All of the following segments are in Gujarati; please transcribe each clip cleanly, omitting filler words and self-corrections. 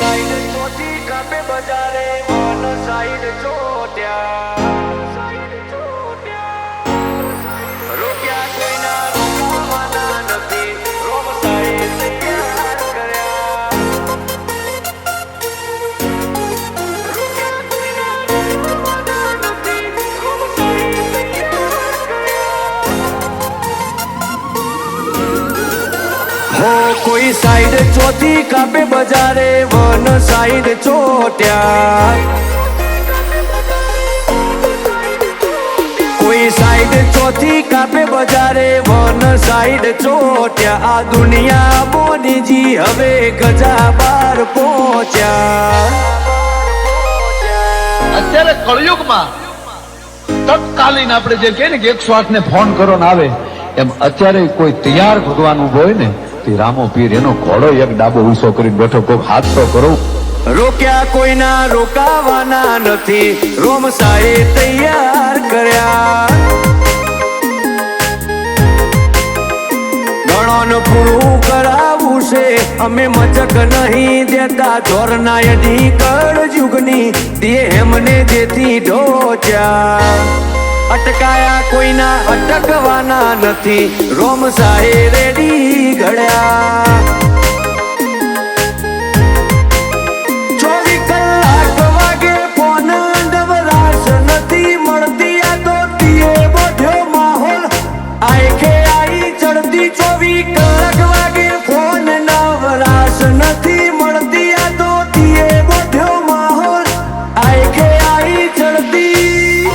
સાઈડ ચોથી કાપે બજારે વન સાઈડ ચોટ્યા રોક્યા કોઈના રોકાવાના નથી રોમ સાઈડ તૈયાર કર્યા રોક્યા કોઈના રોકાવાના નથી રોમ સાઈડ તૈયાર કર્યા હો કોઈ સાઈડ ચોથી કાપે બજારે વન સાઈડ ચોટ્યા કોઈ સાઈડ ચોથી કાપે બજારે વન સાઈડ ચોટ્યા આ દુનિયા મોનીજી હવે ગજા બાર પહોંચ્યા અત્યારે કળયુગમાં તત્કાલીન આપણે જે કહે ને કે 108 ને ફોન કરો ને આવે એમ અત્યારે કોઈ તૈયાર ભગવાન ઉભો હોય ને તે રામો પીર એનો ઘોડો એક ડાબો ઊંચો કરીને બેઠો કોક હાથ તો કરો રોક્યા કોઈના રોકાવાના નથી રોમ સાહેબ તૈયાર કર્યા ગણોન પૂરું કરાવું છે અમે મચક નહીં દેતા ધોરના યદી કળ યુગની દે એમને જેથી ઢોચ્યા અટકાયા કોઈના અટકવાના નથી રોમ સાહેબ રેડી ઘડ્યા 24 કલાક વાગે ફોન ડબરાશ નથી મળતી આ તો તીએ બોધ્યો માહોલ આંખે આઈ ચડતી 24 કલાક વાગે ફોન નવરાશ નથી મળતી આ તો તીએ બોધ્યો માહોલ આંખે આઈ ચડતી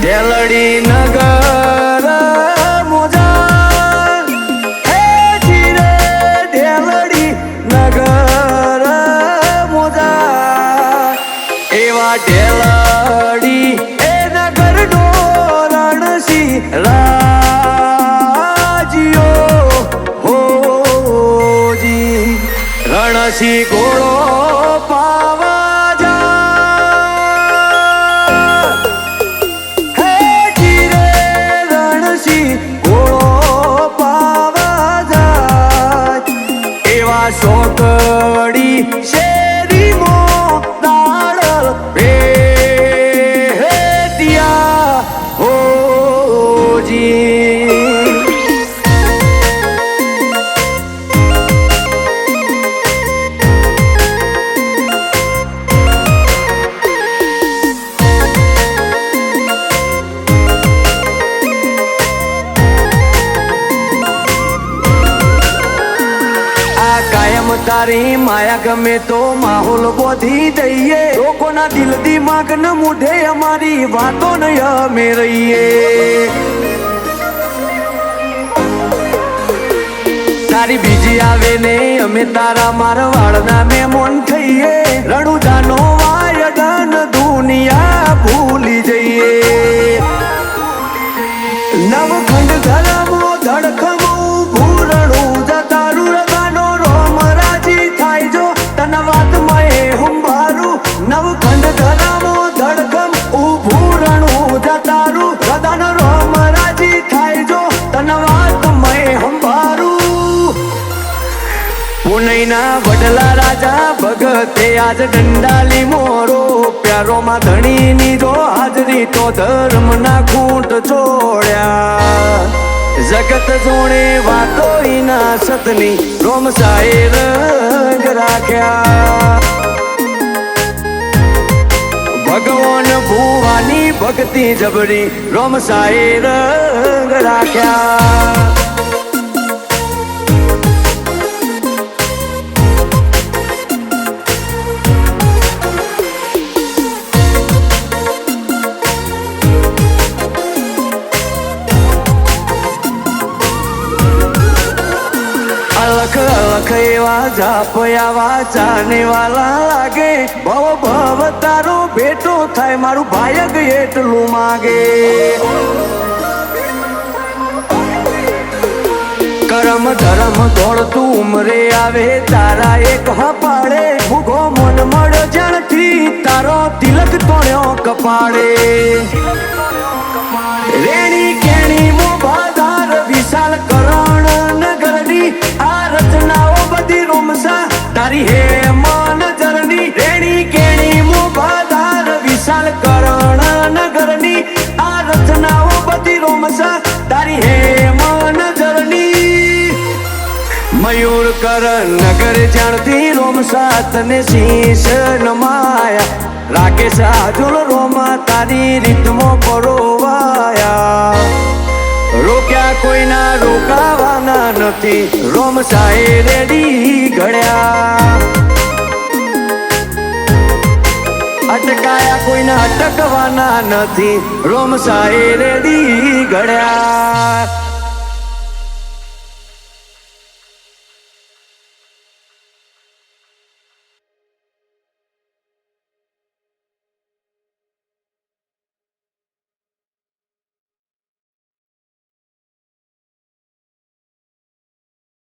દેલડી નગર મોજા હે જીરે દેલડી નગર મોજા એવા દેલડી એ નગર નો રણસી રાજીઓ હોજી રણસી ઘોડો પાવા જા હે જીરે રણસી ઘોડો પાવા જાય એવા સોકડી શેરી મો દાળ રે હેતિયા હોજી કાયમ તારી માયા ગમે તો માહોલ બોધી દઈએ લોકોના દિલ દિમાગ ન મૂઢે અમારી વાતો ન અમે રહીએ તારી બીજી આવે ને અમે તારા મારવાડના મેમોન થઈએ રણુજાનો વાયદન દુનિયા ભૂલી જઈએ નવખંડ ધરમો ધડખમો ભૂરણું જતારું રગાનો રોમ રાજી થાય જો તન વાત મય હુંબારું નવખંડ ધરમો ધડખમ ભૂરણું જતારું રગાન રોમ રાજી થાય જો તન વાત મય હુંબારું પુનઈના વડલા રાજા ભગતે આજ દંડાલી મોરો પ્યારોમાં ધણીની જો હાજરી તો ધર્મના ખૂંટ છોડ્યા જગત જોણે વાતો ઈના સતની રોમ સાહેબ રંગ રાખ્યા ભગવાન ભુવાની ભક્તિ જબરી રોમ સાહેબ રંગ રાખ્યા અલખ અલખ એવા જાપયા વાચાને વાલા લાગે ભવ ભવ તારો ભેટો થાય મારું ભાયગ એટલું માગે કરમ ધરમ દોડતું ઉમરે આવે તારા એક હપાડે ભૂગો મન મળ જણથી તારો તિલક તોડ્યો કપાળે રેણી કેણી મો બાધાર વિશાલ કરણ નગરની આ રચનાઓ બધી રોમસા તારી હે મયુર કર નગર જાણતી રોમ સાતને શીશ નમાયા રાકેશ આજુલ રોમા તારી રીતમો પરોવાયા રોક્યા કોઈના રોકાવાના નથી રોમ સાએ રેડી ઘડ્યા અટકાયા કોઈના અટકવાના નથી રોમ સાએ રેડી ઘડ્યા